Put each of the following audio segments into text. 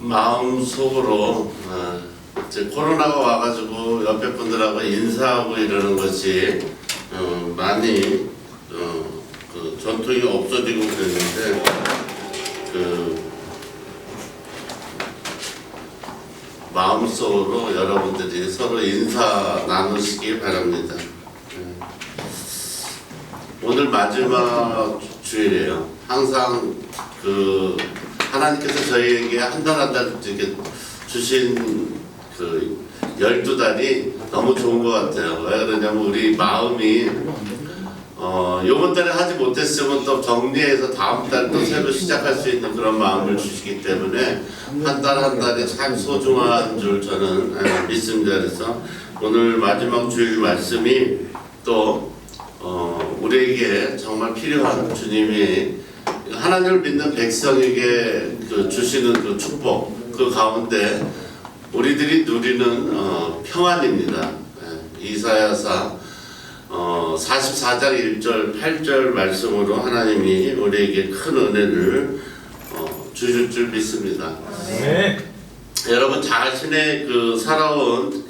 마음속으로 이제 코로나가 와가지고 옆에 분들하고 인사하고 이러는 것이 많이 그 전통이 없어지고 그랬는데 마음속으로 여러분들이 서로 인사 나누시기 바랍니다. 오늘 마지막 주일이에요. 항상 하나님께서 저희에게 한 달 한 달 이렇게 주신 12달이 너무 좋은 것 같아요. 왜 그러냐면 우리 마음이 요번 달에 하지 못했으면 또 정리해서 다음 달 또 새로 시작할 수 있는 그런 마음을 주시기 때문에 한 달 한 달이 참 소중한 줄 저는 믿습니다. 그래서 오늘 마지막 주일 말씀이 또 우리에게 정말 필요한 주님이 하나님을 믿는 백성에게 주시는 그 축복 그 가운데 우리들이 누리는 평안입니다. 이사야서 44장 1절 8절 말씀으로 하나님이 우리에게 큰 은혜를 주실 줄 믿습니다. 네. 여러분 자신의 살아온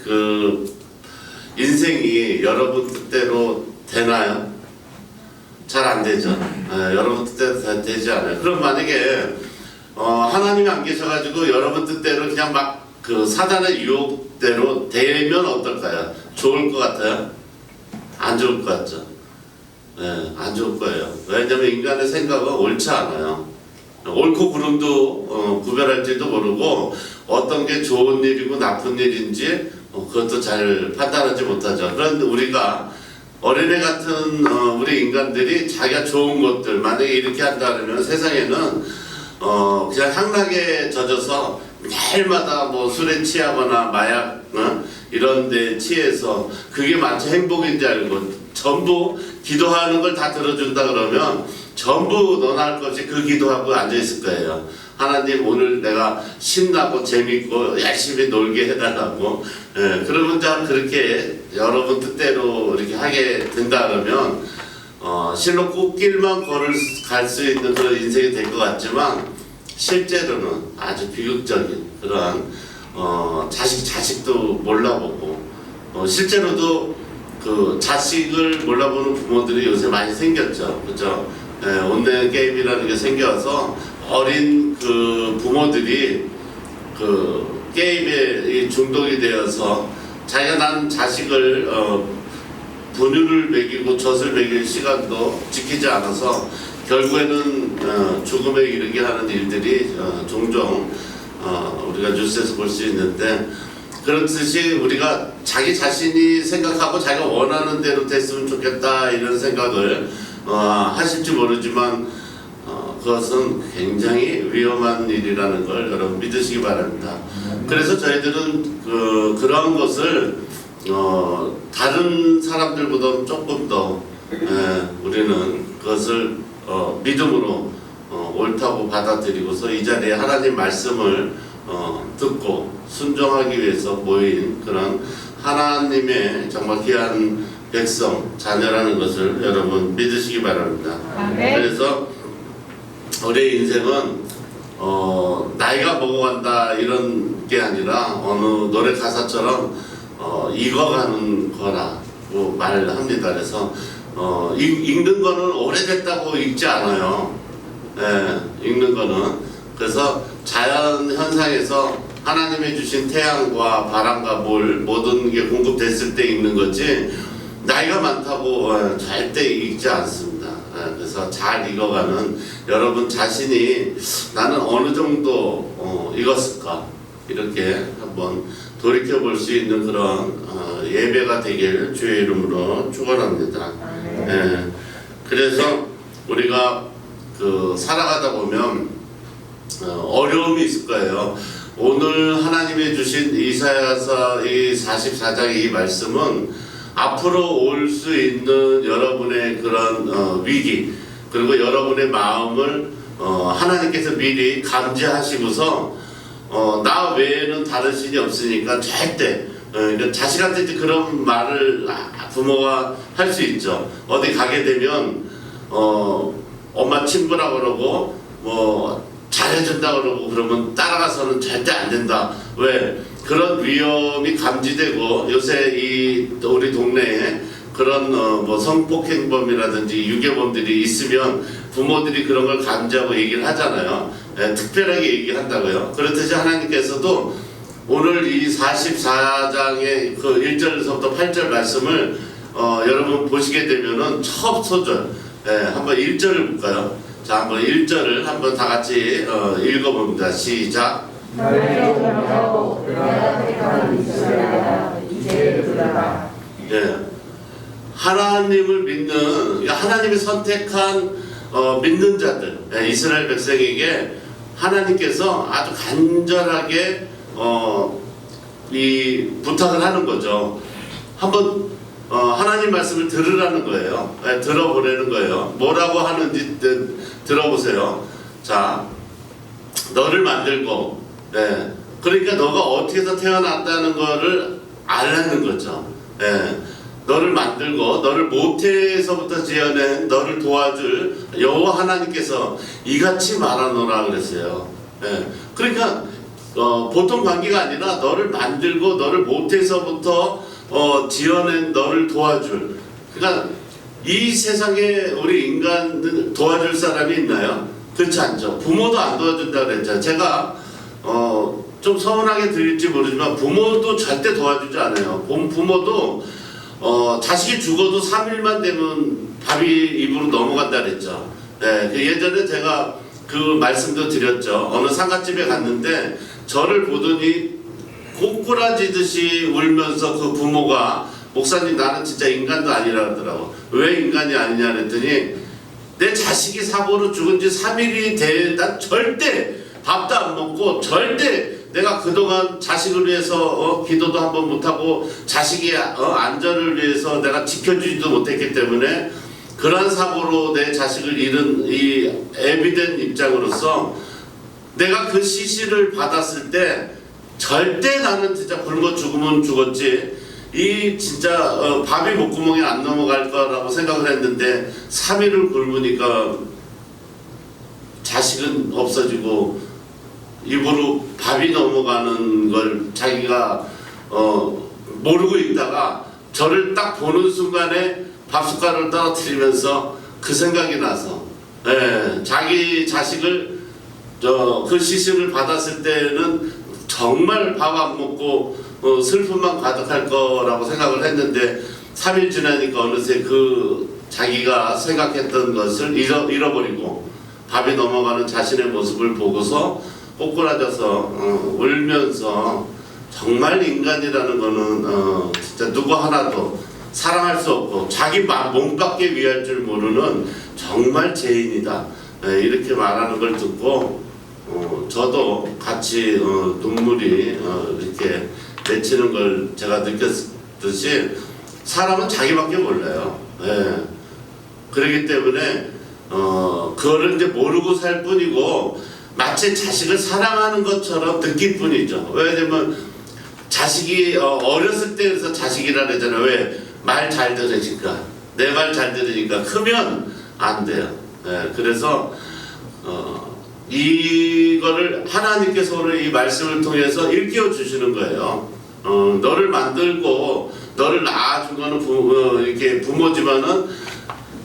인생이 여러분 뜻대로 되나요? 잘 안 되죠. 여러분 뜻대로 되지 않아요. 그럼 만약에 하나님이 안 계셔가지고 여러분 뜻대로 그냥 막 사단의 유혹대로 되면 어떨까요? 좋을 것 같아요? 안 좋을 것 같죠? 안 좋을 거예요. 왜냐면 인간의 생각은 옳지 않아요. 옳고 그름도 구별할지도 모르고 어떤 게 좋은 일이고 나쁜 일인지 그것도 잘 판단하지 못하죠. 그런데 우리가 어린애 같은 우리 인간들이 자기가 좋은 것들 만약에 이렇게 한다면 세상에는 그냥 향락에 젖어서 매일마다 뭐 술에 취하거나 마약 이런 데 취해서 그게 마치 행복인지 알고 전부 기도하는 걸 다 들어준다 그러면 전부 너나 할 것이 그 기도하고 앉아있을 거예요. 하나님 오늘 내가 신나고 재밌고 열심히 놀게 해달라고. 그러면 다 그렇게 여러분 뜻대로 이렇게 하게 된다 그러면 실로 꽃길만 갈 수 있는 그런 인생이 될 것 같지만 실제로는 아주 비극적인 그러한 자식도 몰라보고 실제로도 자식을 몰라보는 부모들이 요새 많이 생겼죠. 그죠? 온라인 게임이라는 게 생겨서 어린 부모들이 게임에 중독이 되어서 자기가 난 자식을 분유를 먹이고 젖을 먹일 시간도 지키지 않아서 결국에는 죽음에 이르게 하는 일들이 종종 우리가 뉴스에서 볼 수 있는데 그렇듯이 우리가 자기 자신이 생각하고 자기가 원하는 대로 됐으면 좋겠다 이런 생각을 하실지 모르지만 그것은 굉장히 위험한 일이라는 걸 여러분 믿으시기 바랍니다. 그래서 저희들은 그러한 것을 다른 사람들보다 조금 더 우리는 그것을 믿음으로 옳다고 받아들이고서 이 자리에 하나님 말씀을 듣고 순종하기 위해서 모인 그런 하나님의 정말 귀한 백성, 자녀라는 것을 여러분 믿으시기 바랍니다. 그래서 우리의 인생은 나이가 먹어간다 이런 게 아니라 어느 노래 가사처럼 익어가는 거라고 말합니다. 그래서 읽는 거는 오래됐다고 읽지 않아요. 읽는 거는 그래서 자연 현상에서 하나님이 주신 태양과 바람과 모든 게 공급됐을 때 읽는 거지 나이가 많다고 절대 읽지 않습니다. 그래서 잘 읽어가는 여러분 자신이 나는 어느 정도 읽었을까 이렇게 한번 돌이켜 볼 수 있는 그런 예배가 되길 주의 이름으로 축원합니다. 그래서 우리가 살아가다 보면 어려움이 있을 거예요. 오늘 하나님이 주신 이사야서 이 44장 이 말씀은 앞으로 올 수 있는 여러분의 그런 위기 그리고 여러분의 마음을 하나님께서 미리 감지하시고서 나 외에는 다른 신이 없으니까 절대 그러니까 자식한테 그런 말을 부모가 할 수 있죠. 어디 가게 되면 엄마 친구라 그러고 뭐 잘해준다 그러고 그러면 따라가서는 절대 안 된다. 왜? 그런 위험이 감지되고 요새 우리 동네에 그런 뭐 성폭행범이라든지 유괴범들이 있으면 부모들이 그런 걸 감지하고 얘기를 하잖아요. 특별하게 얘기한다고요. 그렇듯이 하나님께서도 오늘 이 44장의 그 1절에서부터 8절 말씀을 여러분 보시게 되면은 첫 소절, 한번 1절을 볼까요? 자, 한번 1절을 한번 다 같이 읽어봅니다. 시작. 너의 종하고 내가 택한 이스라엘아 이제 들으라. 하나님을 믿는, 하나님이 선택한 믿는 자들, 이스라엘 백성에게 하나님께서 아주 간절하게 이 부탁을 하는 거죠. 한번 하나님 말씀을 들으라는 거예요. 들어보라는 거예요. 뭐라고 하는지 들어보세요. 자, 너를 만들고, 그러니까 너가 어떻게 해서 태어났다는 거를 알라는 거죠. 너를 만들고 너를 모태에서부터 지어낸 너를 도와줄 여호와 하나님께서 이같이 말하노라 그랬어요. 그러니까 보통 관계가 아니라 너를 만들고 너를 모태에서부터 지어낸 너를 도와줄. 그러니까 이 세상에 우리 인간을 도와줄 사람이 있나요? 그렇지 않죠. 부모도 안 도와준다 그랬죠. 제가 좀 서운하게 들릴지 모르지만 부모도 절대 도와주지 않아요. 부모도 자식이 죽어도 3일만 되면 밥이 입으로 넘어간다 그랬죠. 예전에 제가 그 말씀도 드렸죠. 어느 상가집에 갔는데 저를 보더니 꼬꾸라지듯이 울면서 그 부모가 목사님 나는 진짜 인간도 아니라 그러더라고. 왜 인간이 아니냐 그랬더니 내 자식이 사고로 죽은 지 3일이 난 절대 밥도 안 먹고 절대 내가 그동안 자식을 위해서 기도도 한번 못하고 자식의 안전을 위해서 내가 지켜주지도 못했기 때문에 그러한 사고로 내 자식을 잃은 이 애비된 입장으로서 내가 그 시시를 받았을 때 절대 나는 진짜 굶어 죽으면 죽었지 이 진짜 밥이 목구멍에 안 넘어갈 거라고 생각을 했는데 3일을 굶으니까 자식은 없어지고 입으로 밥이 넘어가는 걸 자기가 모르고 있다가 저를 딱 보는 순간에 밥숟가락을 떨어뜨리면서 그 생각이 나서 자기 자식을 그 시신을 받았을 때는 정말 밥 안 먹고 슬픔만 가득할 거라고 생각을 했는데 3일 지나니까 어느새 그 자기가 생각했던 것을 잃어버리고 밥이 넘어가는 자신의 모습을 보고서 꼬꾸라져서 울면서 정말 인간이라는 거는 진짜 누구 하나도 사랑할 수 없고 자기 몸밖에 위할 줄 모르는 정말 죄인이다 이렇게 말하는 걸 듣고 저도 같이 눈물이 이렇게 맺히는 걸 제가 느꼈듯이 사람은 자기밖에 몰라요. 그렇기 때문에 그거를 이제 모르고 살 뿐이고 마치 자식을 사랑하는 것처럼 느낄 뿐이죠. 왜냐면 자식이 어렸을 때에서 자식이라 그러잖아요. 왜? 말 잘 들으니까 내 말 잘 들으니까 크면 안 돼요. 그래서 이거를 하나님께서 오늘 이 말씀을 통해서 일깨워 주시는 거예요. 너를 만들고 너를 낳아준 거는 이렇게 부모지만은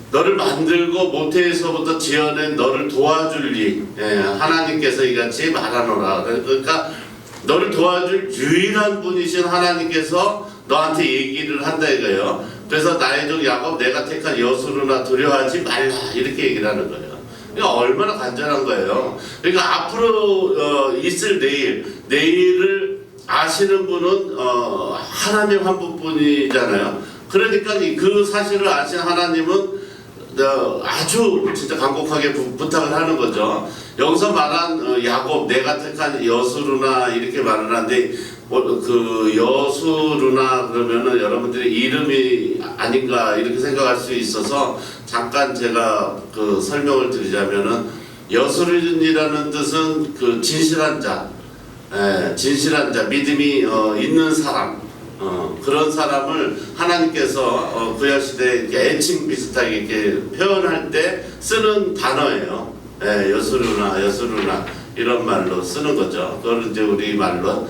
너를 만들고 모태에서부터 지어낸 너를 도와줄 리 하나님께서 이같이 말하노라. 그러니까 너를 도와줄 유일한 분이신 하나님께서 너한테 얘기를 한다 이거예요. 그래서 나의 종 야곱 내가 택한 여수르나 두려워하지 말라 이렇게 얘기를 하는 거예요. 그러니까 얼마나 간절한 거예요. 그러니까 앞으로 있을 내일을 아시는 분은 하나님 한 분뿐이잖아요. 그러니까 그 사실을 아신 하나님은 아주 진짜 간곡하게 부탁을 하는 거죠. 여기서 말한 야곱 내가 택한 여수르나 이렇게 말을 하는데 그 여수르나 그러면은 여러분들이 이름이 아닌가 이렇게 생각할 수 있어서 잠깐 제가 그 설명을 드리자면은 여수르이라는 뜻은 그 진실한 자, 진실한 자, 믿음이 있는 사람. 그런 사람을 하나님께서 구약시대에 이렇게 애칭 비슷하게 이렇게 표현할 때 쓰는 단어예요. 여수르나 이런 말로 쓰는 거죠. 그걸 이제 우리 말로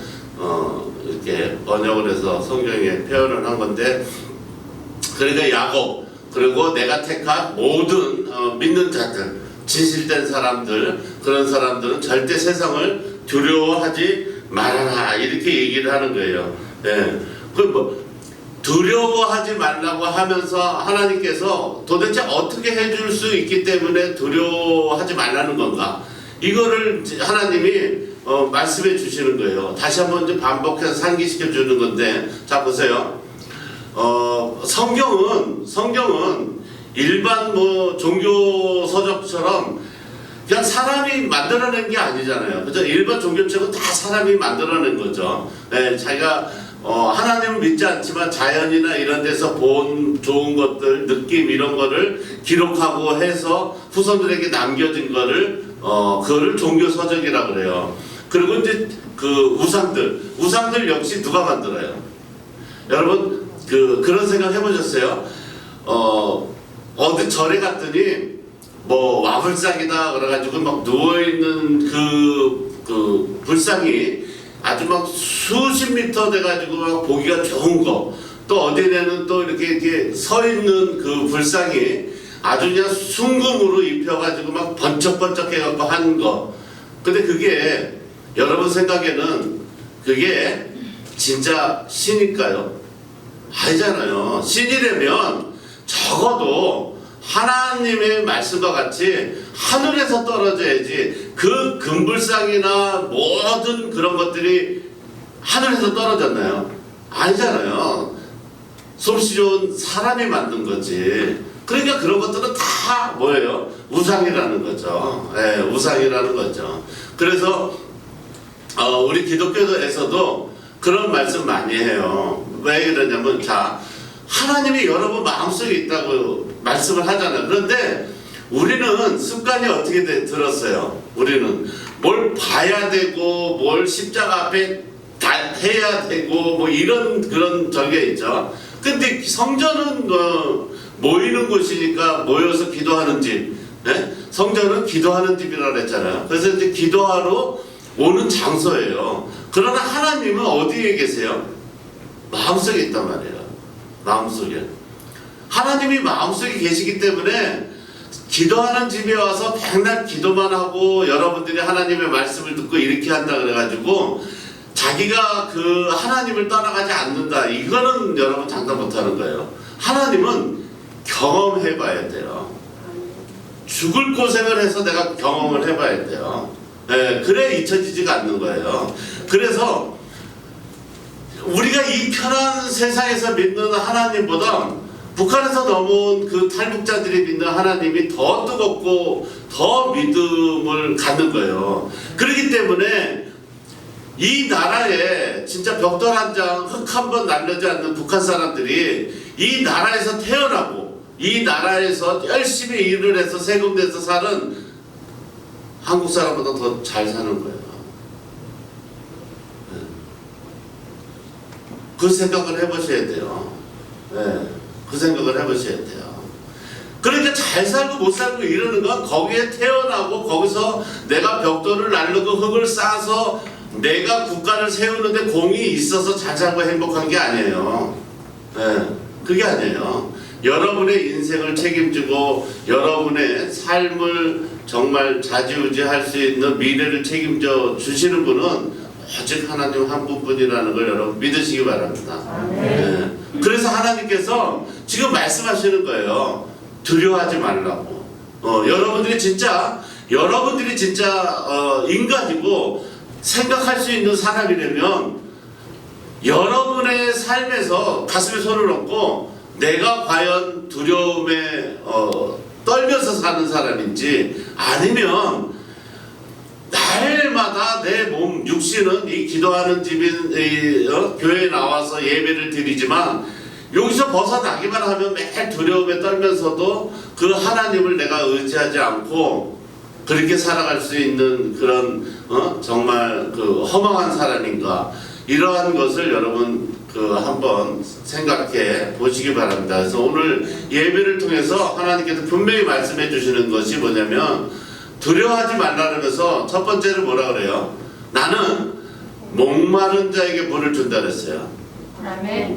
이렇게 번역을 해서 성경에 표현을 한 건데, 그러니까 야곱 그리고 내가 택한 모든 믿는 자들, 진실된 사람들, 그런 사람들은 절대 세상을 두려워하지 말아라 이렇게 얘기를 하는 거예요. 예. 그 뭐 두려워하지 말라고 하면서 하나님께서 도대체 어떻게 해줄 수 있기 때문에 두려워하지 말라는 건가? 이거를 하나님이 말씀해 주시는 거예요. 다시 한번 이제 반복해서 상기시켜 주는 건데, 자 보세요. 성경은 일반 뭐 종교 서적처럼 그냥 사람이 만들어낸 게 아니잖아요. 그죠? 일반 종교책은 다 사람이 만들어낸 거죠. 네, 자기가 하나님을 믿지 않지만 자연이나 이런 데서 본 좋은 것들, 느낌 이런 거를 기록하고 해서 후손들에게 남겨진 거를 그거를 종교 서적이라고 그래요. 그리고 이제 그 우상들 역시 누가 만들어요? 여러분 그런 생각 해보셨어요? 어디 절에 갔더니 뭐 와불상이다 그래가지고 막 누워있는 그 불상이 아주 막 수십 미터 돼가지고 막 보기가 좋은 거, 또 어디에는 또 이렇게 서 있는 그 불상이 아주 그냥 순금으로 입혀가지고 막 번쩍번쩍 해갖고 한 거. 근데 그게 여러분 생각에는 그게 진짜 신일까요? 아니잖아요. 신이라면 적어도 하나님의 말씀과 같이 하늘에서 떨어져야지. 그 금불상이나 모든 그런 것들이 하늘에서 떨어졌나요? 아니잖아요. 솜씨 좋은 사람이 만든 거지. 그러니까 그런 것들은 다 뭐예요? 우상이라는 거죠. 네, 우상이라는 거죠. 그래서 우리 기독교에서도 그런 말씀 많이 해요. 왜 그러냐면, 자, 하나님이 여러분 마음속에 있다고 말씀을 하잖아요. 그런데 우리는 습관이 어떻게 들었어요? 우리는 뭘 봐야 되고 뭘 십자가 앞에 다 해야 되고 뭐 이런 그런 저게 있죠. 근데 성전은 모이는 곳이니까 모여서 기도하는 집, 네? 성전은 기도하는 집이라고 그랬잖아요. 그래서 이제 기도하러 오는 장소예요. 그러나 하나님은 어디에 계세요? 마음속에 있단 말이에요. 마음속에. 하나님이 마음속에 계시기 때문에 기도하는 집에 와서 맨날 기도만 하고 여러분들이 하나님의 말씀을 듣고 이렇게 한다 그래가지고 자기가 그 하나님을 떠나가지 않는다, 이거는 여러분 장담 못하는 거예요. 하나님은 경험해 봐야 돼요. 죽을 고생을 해서 내가 경험을 해봐야 돼요. 네, 그래 잊혀지지가 않는 거예요. 그래서 우리가 이 편한 세상에서 믿는 하나님보다 북한에서 넘어온 그 탈북자들이 믿는 하나님이 더 뜨겁고 더 믿음을 갖는 거예요. 그렇기 때문에 이 나라에 진짜 벽돌 한 장, 흙 한 번 날려지 않는 북한 사람들이 이 나라에서 태어나고 이 나라에서 열심히 일을 해서 세금 내서 사는 한국 사람보다 더 잘 사는 거예요. 그 생각을 해보셔야 돼요. 네, 그 생각을 해보셔야 돼요. 그러니까 잘 살고 못 살고 이러는 건 거기에 태어나고 거기서 내가 벽돌을 날르고 흙을 쌓아서 내가 국가를 세우는데 공이 있어서 잘 살고 행복한 게 아니에요. 네, 그게 아니에요. 여러분의 인생을 책임지고 여러분의 삶을 정말 좌지우지할 수 있는 미래를 책임져 주시는 분은 오직 하나님 한 분뿐이라는 걸 여러분 믿으시기 바랍니다. 네. 그래서 하나님께서 지금 말씀하시는 거예요. 두려워하지 말라고. 여러분들이 진짜 인간이고 생각할 수 있는 사람이라면 여러분의 삶에서 가슴에 손을 얹고 내가 과연 두려움에 떨면서 사는 사람인지, 아니면 날마다 내 몸 육신은 이 기도하는 집인 교회에 나와서 예배를 드리지만 여기서 벗어나기만 하면 매일 두려움에 떨면서도 그 하나님을 내가 의지하지 않고 그렇게 살아갈 수 있는 그런 정말 그 허망한 사람인가, 이러한 것을 여러분 한번 생각해 보시기 바랍니다. 그래서 오늘 예배를 통해서 하나님께서 분명히 말씀해 주시는 것이 뭐냐면, 두려워하지 말라면서 첫 번째는 뭐라 그래요? 나는 목마른 자에게 물을 준다 그랬어요. 아멘.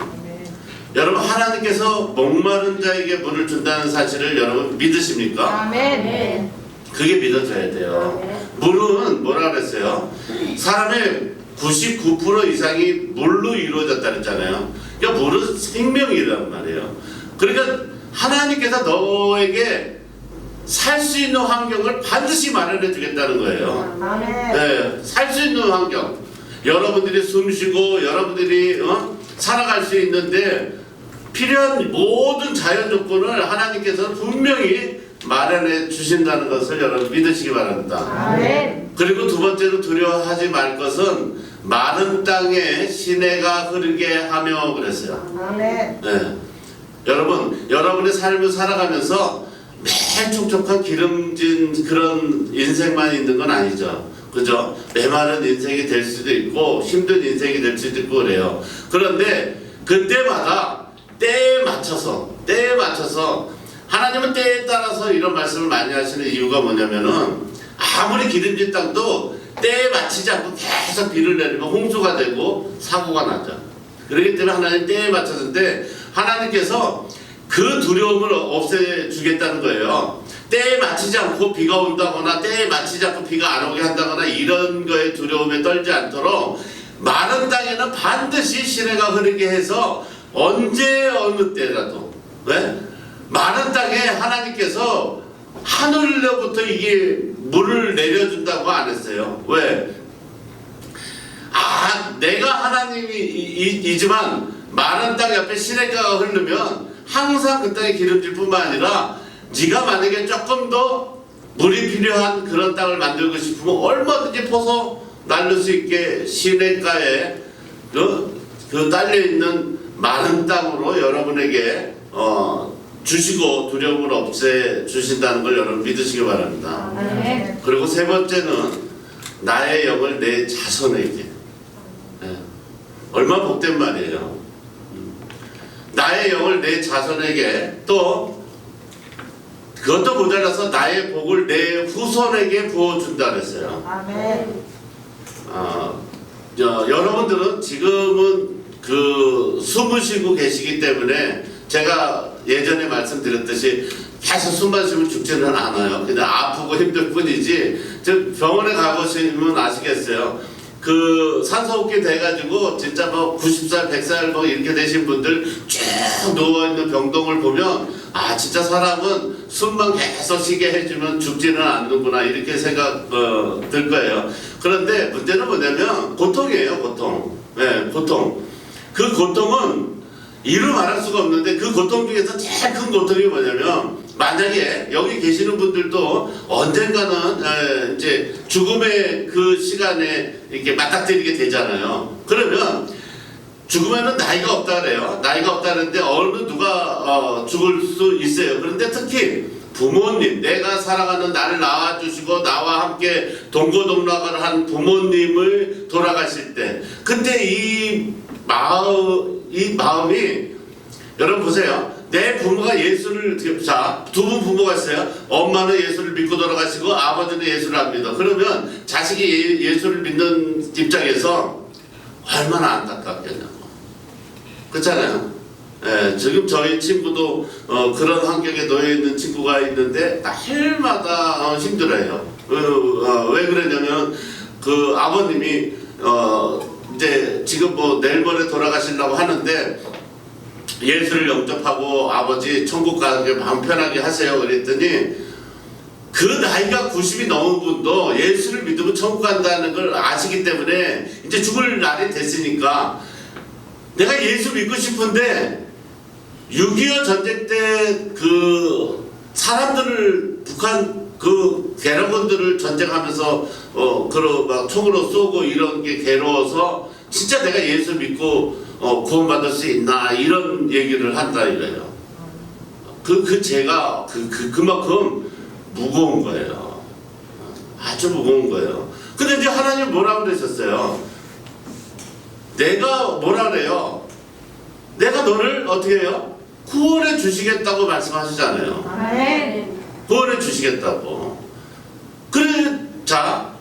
여러분, 하나님께서 목마른 자에게 물을 준다는 사실을 여러분 믿으십니까? 아멘. 그게 믿어져야 돼요. 물은 뭐라 그랬어요? 사람의 99% 이상이 물로 이루어졌다 그랬잖아요. 그러니까 물은 생명이란 말이에요. 그러니까 하나님께서 너에게 살 수 있는 환경을 반드시 마련해 주겠다는 거예요. 아멘. 네, 살 수 있는 환경. 여러분들이 숨 쉬고 여러분들이 살아갈 수 있는데 필요한 모든 자연 조건을 하나님께서 분명히 마련해 주신다는 것을 여러분 믿으시기 바랍니다. 아멘. 그리고 두 번째로 두려워하지 말 것은 마른 땅에 시내가 흐르게 하며 그랬어요. 아멘. 네. 여러분, 여러분의 삶을 살아가면서 매일 촉촉한 기름진 그런 인생만 있는 건 아니죠. 그죠? 메마른 인생이 될 수도 있고 힘든 인생이 될 수도 있고 그래요. 그런데 그때마다 때에 맞춰서 하나님은 때에 따라서 이런 말씀을 많이 하시는 이유가 뭐냐면은 아무리 기름진 땅도 때에 맞추지 않고 계속 비를 내리면 홍수가 되고 사고가 나죠. 그렇기 때문에 하나님 때에 맞춰서인데 하나님께서 그 두려움을 없애주겠다는 거예요. 때에 맞추지 않고 비가 온다거나 때에 맞추지 않고 비가 안 오게 한다거나 이런 거에 두려움에 떨지 않도록 마른 땅에는 반드시 시내가 흐르게 해서 언제 어느 때라도 마른 땅에 하나님께서 하늘로부터 이게 물을 내려준다고 안 했어요. 왜? 내가 하나님이지만 마른 땅 옆에 시내가가 흐르면 항상 그 땅이 기름질 뿐만 아니라 네가 만약에 조금 더 물이 필요한 그런 땅을 만들고 싶으면 얼마든지 퍼서 날릴 수 있게 시내가에 그 딸려있는 마른 땅으로 여러분에게 주시고 두려움을 없애 주신다는 걸 여러분 믿으시기 바랍니다. 아멘. 그리고 세 번째는 나의 영을 내 자손에게. 얼마나 복된 말이에요. 나의 영을 내 자손에게, 또 그것도 모자라서 나의 복을 내 후손에게 부어준다 그랬어요. 아멘. 여러분들은 지금은 숨을 쉬고 계시기 때문에 제가 예전에 말씀드렸듯이 계속 숨만 쉬면 죽지는 않아요. 그냥 아프고 힘들 뿐이지. 병원에 가보시면 아시겠어요. 산소호흡기 돼가지고 진짜 90살, 100살 이렇게 되신 분들 쭉 누워있는 병동을 보면 진짜 사람은 숨만 계속 쉬게 해주면 죽지는 않는구나 이렇게 생각 들 거예요. 그런데 문제는 뭐냐면 고통이에요. 고통. 네, 고통. 그 고통은 이루 말할 수가 없는데 그 고통 중에서 제일 큰 고통이 뭐냐면 만약에 여기 계시는 분들도 언젠가는 이제 죽음의 그 시간에 이렇게 맞닥뜨리게 되잖아요. 그러면 죽으면은 나이가 없다 그래요. 나이가 없다는데 어느 누가 죽을 수 있어요. 그런데 특히 부모님, 내가 살아가는 나를 낳아주시고 나와 함께 동고동락을 한 부모님을 돌아가실 때 그때 이 마음이 여러분 보세요. 내 부모가 예수를 두 분 부모가 있어요. 엄마는 예수를 믿고 돌아가시고 아버지는 예수를 안 믿어. 그러면 자식이 예수를 믿는 입장에서 얼마나 안타깝겠냐고. 그렇잖아요. 지금 저희 친구도 그런 환경에 놓여 있는 친구가 있는데 날마다 힘들어요. 왜 그러냐면 그 아버님이 이제 지금 내일 모레 돌아가시려고 하는데 예수를 영접하고 아버지 천국 가게 마음 편하게 하세요 그랬더니 그 나이가 90이 넘은 분도 예수를 믿으면 천국 간다는 걸 아시기 때문에 이제 죽을 날이 됐으니까 내가 예수 믿고 싶은데 6.25 전쟁 때 그 사람들을 북한 그 괴로운들을 전쟁하면서 막 총으로 쏘고 이런 게 괴로워서 진짜 내가 예수 믿고 구원받을 수 있나 이런 얘기를 한다 이거예요. 제가 그만큼 무거운 거예요. 아주 무거운 거예요. 근데 이제 하나님 뭐라 그러셨어요? 내가 뭐라 그래요? 내가 너를 어떻게 해요? 구원해 주시겠다고 말씀하시잖아요. 아멘. 구원해 주시겠다고. 그 자,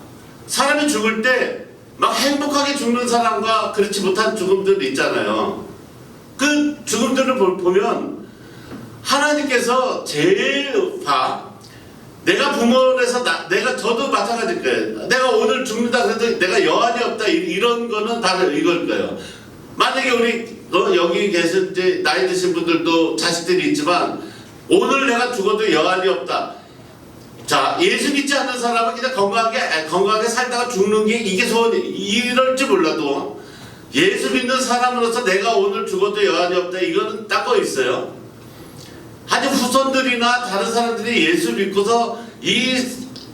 사람이 죽을 때 막 행복하게 죽는 사람과 그렇지 못한 죽음들 있잖아요. 그 죽음들을 보면 하나님께서 제일 내가 부모에서 내가 저도 마찬가지일 거예요. 내가 오늘 죽는다 그래도 내가 여한이 없다 이런 거는 다 이걸 거예요. 만약에 우리 여기 계신 이제 나이 드신 분들도 자식들이 있지만 오늘 내가 죽어도 여한이 없다. 자, 예수 믿지 않는 사람은 그냥 건강하게 살다가 죽는 게 이게 소원이 이럴지 몰라도 예수 믿는 사람으로서 내가 오늘 죽어도 여한이 없다 이거는 딱 있어요. 아니 후손들이나 다른 사람들이 예수 믿고서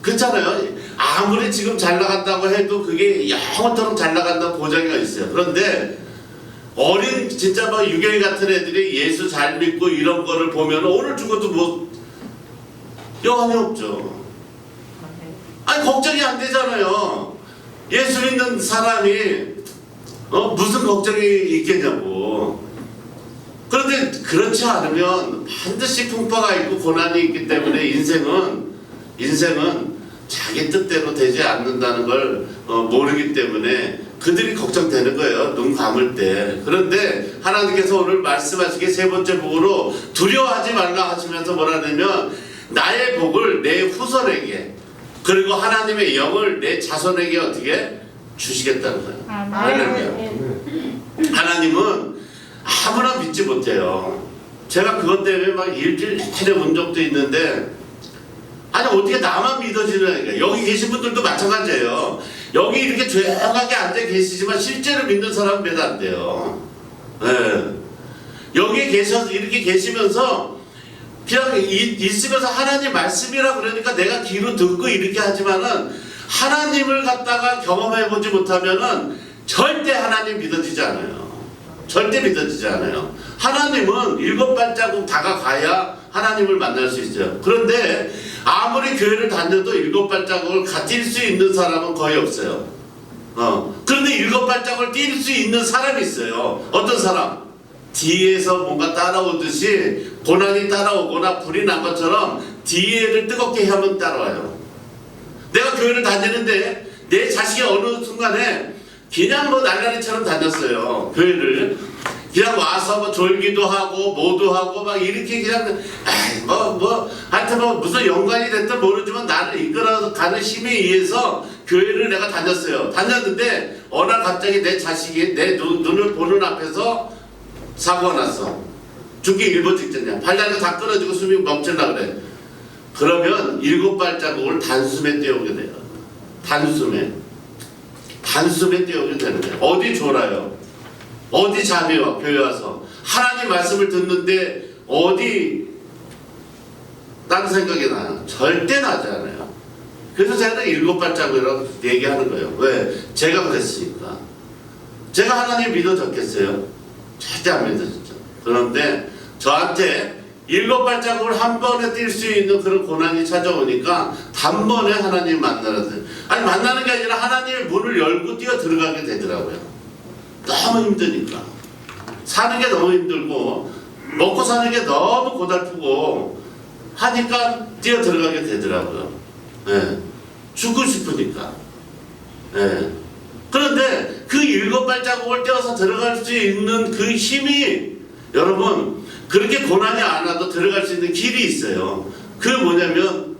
그렇잖아요. 아무리 지금 잘 나간다고 해도 그게 영원토록 잘 나간다는 보장이 있어요. 그런데 어린 진짜 막 유경이 같은 애들이 예수 잘 믿고 이런 거를 보면 오늘 죽어도 뭐 여한이 없죠. 아니 걱정이 안 되잖아요. 예수 믿는 사람이 무슨 걱정이 있겠냐고. 그런데 그렇지 않으면 반드시 풍파가 있고 고난이 있기 때문에 인생은 자기 뜻대로 되지 않는다는 걸 모르기 때문에 그들이 걱정되는 거예요. 눈 감을 때. 그런데 하나님께서 오늘 말씀하시기에 세 번째 복으로 두려워하지 말라 하시면서 뭐라 하냐면 나의 복을 내 후손에게 그리고 하나님의 영을 내 자손에게 어떻게 주시겠다는 거예요. 할렐루야. 하나님은 아무나 믿지 못해요. 제가 그것 때문에 막 일주일 내내 본 적도 있는데 아니 어떻게 나만 믿어지는 여기 계신 분들도 마찬가지예요. 여기 이렇게 조용하게 앉아 계시지만 실제로 믿는 사람은 몇 안 돼요. 네. 여기에 계셔서 이렇게 계시면서 그냥 있으면서 하나님 말씀이라 그러니까 내가 귀로 듣고 이렇게 하지만은 하나님을 갖다가 경험해보지 못하면은 절대 하나님 믿어지지 않아요. 절대 믿어지지 않아요. 하나님은 7발자국 다가가야 하나님을 만날 수 있어요. 그런데 아무리 교회를 다녀도 7발자국을 뛸 수 있는 사람은 거의 없어요. 그런데 7발자국을 뛸 수 있는 사람이 있어요. 어떤 사람? 뒤에서 뭔가 따라오듯이 고난이 따라오거나 불이 난 것처럼 뒤에를 뜨겁게 하면 따라와요. 내가 교회를 다니는데 내 자식이 어느 순간에 그냥 뭐 날라리처럼 다녔어요. 교회를 그냥 와서 뭐 졸기도 하고 뭐도 하고 막 이렇게 그냥 하여튼 뭐 무슨 연관이 됐든 모르지만 나를 이끌어가는 힘에 의해서 교회를 내가 다녔어요. 다녔는데 어느 날 갑자기 내 자식이 내 눈을 보는 앞에서 사고가 났어. 죽기 일보 직전이야. 발다리가 다 끊어지고 숨이 멈추려 그래. 그러면 7발자국을 단숨에 떼어오게 돼요. 단숨에 떼어오게 되는 거예요. 어디 졸아요? 어디 잠이 와? 교회 와서 하나님 말씀을 듣는데 어디 딴 생각이 나요? 절대 나지 않아요. 그래서 제가 7발자국이라고 얘기하는 거예요. 왜? 제가 그랬으니까. 제가 하나님 믿어졌겠어요? 절대 안 믿어졌죠. 그런데 저한테 7발자국을 한 번에 뛸 수 있는 그런 고난이 찾아오니까 단번에 하나님 만나는 아니 만나는 게 아니라 하나님의 문을 열고 뛰어 들어가게 되더라고요. 너무 힘드니까 사는 게 너무 힘들고 먹고 사는 게 너무 고달프고 하니까 뛰어 들어가게 되더라고요. 네. 죽고 싶으니까. 네. 그런데 그 7발자국을 떼어서 들어갈 수 있는 그 힘이 여러분 그렇게 고난이 안 와도 들어갈 수 있는 길이 있어요. 그 뭐냐면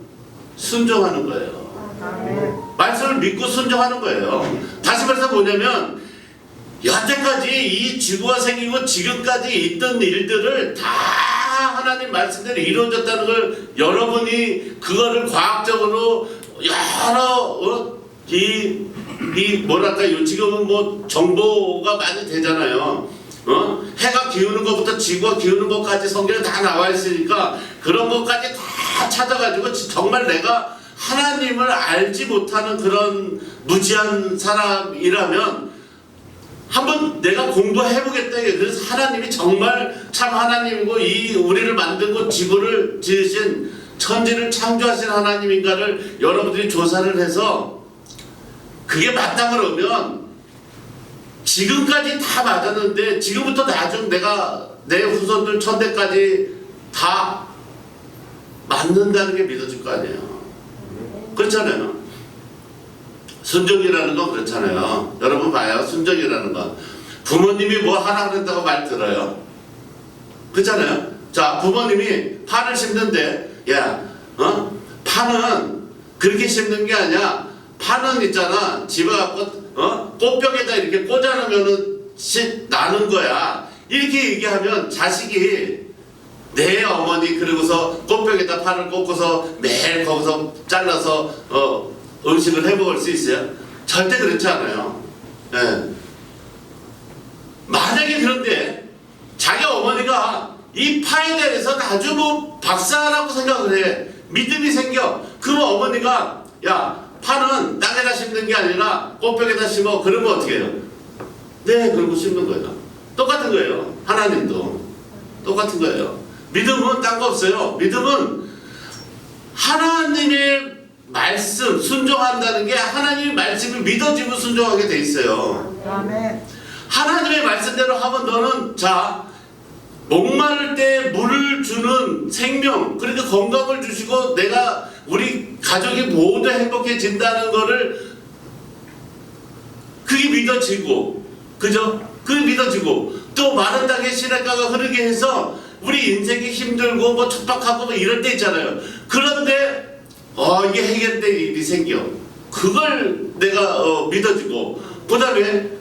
순종하는 거예요. 말씀을 믿고 순종하는 거예요. 다시 말해서 뭐냐면 여태까지 이 지구가 생기고 지금까지 있던 일들을 다 하나님 말씀대로 이루어졌다는 걸 여러분이 그거를 과학적으로 여러 뭐랄까요 지금은 뭐 정보가 많이 되잖아요. 해가 기우는 것부터 지구가 기우는 것까지 성경에 다 나와 있으니까 그런 것까지 다 찾아가지고 정말 내가 하나님을 알지 못하는 그런 무지한 사람이라면 한번 내가 공부해보겠다. 그래서 하나님이 정말 참 하나님이고 이 우리를 만들고 지구를 지으신 천지를 창조하신 하나님인가를 여러분들이 조사를 해서 그게 맞다 그러면 지금까지 다 맞았는데 지금부터 나중 내가 내 후손들 천대까지 다 맞는다는 게 믿어질 거 아니에요. 그렇잖아요. 순종이라는 건 그렇잖아요. 여러분 봐요. 순종이라는 건 부모님이 뭐 하라 그랬다고 말 들어요. 그렇잖아요. 자, 부모님이 파를 심는데 야, 파는 그렇게 심는 게 아니야. 파는 있잖아. 집에 갖고 꽃병에다 이렇게 꽂아놓으면은 나는 거야. 이렇게 얘기하면 자식이 내 어머니 그러고서 꽃병에다 파를 꽂고서 매일 거기서 잘라서 음식을 해 먹을 수 있어요? 절대 그렇지 않아요. 예. 만약에 그런데 자기 어머니가 이 파에 대해서는 아주 뭐 박사라고 생각을 해. 믿음이 생겨. 그럼 어머니가 야, 파는 땅에다 심는 게 아니라 꽃병에다 심어. 그러면 어떻게 해요? 네, 그러고 심는 거예요. 똑같은 거예요. 하나님도 똑같은 거예요. 믿음은 딴 거 없어요. 믿음은 하나님의 말씀 순종한다는 게 하나님의 말씀을 믿어지고 순종하게 돼 있어요. 아멘. 하나님의 말씀대로 하면 너는 자 목마를 때 물을 주는 생명 그러니까 건강을 주시고 내가 우리 가족이 모두 행복해진다는 거를 그게 믿어지고 그죠? 그게 믿어지고 또 마른 땅에 시냇가가 흐르게 해서 우리 인생이 힘들고 뭐 촉박하고 뭐 이럴 때 있잖아요. 그런데 이게 해결될 일이 생겨. 그걸 내가 믿어지고 그 다음에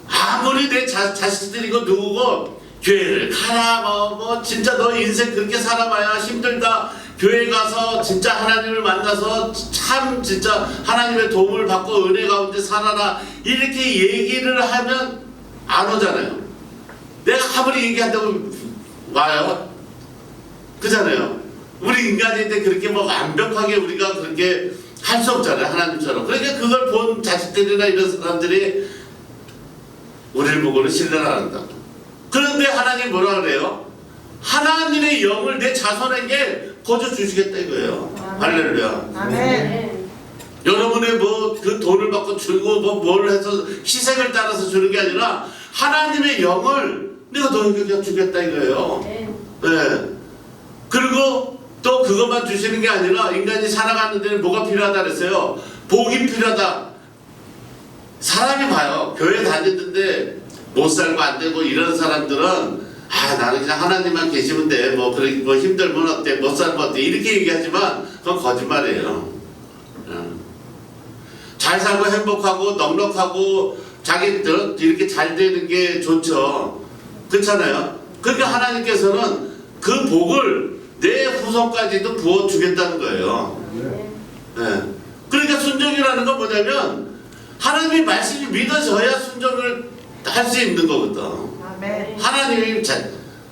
아무리 내 자식들이고 누구고 교회를 가라 뭐 진짜 너 인생 그렇게 살아봐야 힘들다. 교회 가서 진짜 하나님을 만나서 참 진짜 하나님의 도움을 받고 은혜 가운데 살아라 이렇게 얘기를 하면 안 오잖아요. 내가 아무리 얘기한다고 와요? 그잖아요. 우리 인간인데 그렇게 뭐 완벽하게 우리가 그렇게 할 수 없잖아요. 하나님처럼. 그러니까 그걸 본 자식들이나 이런 사람들이 우리를 보고는 신뢰를 안 한다. 그런데 하나님 뭐라 그래요? 하나님의 영을 내 자손에게 거저 주시겠다 이거예요. 할렐루야. 아멘. 여러분의 뭐 그 돈을 받고 주고 뭐 뭘 해서 희생을 따라서 주는 게 아니라 하나님의 영을 내가 너에게 그냥 주겠다 이거예요. 네. 그리고 또 그것만 주시는 게 아니라 인간이 살아가는 데는 뭐가 필요하다 그랬어요? 복이 필요하다. 사람이 봐요. 교회 다니는데 못 살고 안 되고 이런 사람들은 나는 그냥 하나님만 계시면 돼. 뭐 힘들면 어때? 못 살면 어때? 이렇게 얘기하지만 그건 거짓말이에요. 잘 살고 행복하고 넉넉하고 자기들 이렇게 잘 되는 게 좋죠. 그렇잖아요. 그러니까 하나님께서는 그 복을 내 후손까지도 부어주겠다는 거예요. 네. 그러니까 순종이라는 건 뭐냐면 하나님의 말씀이 믿어져야 순종을 할 수 있는 거거든. 아멘. 하나님이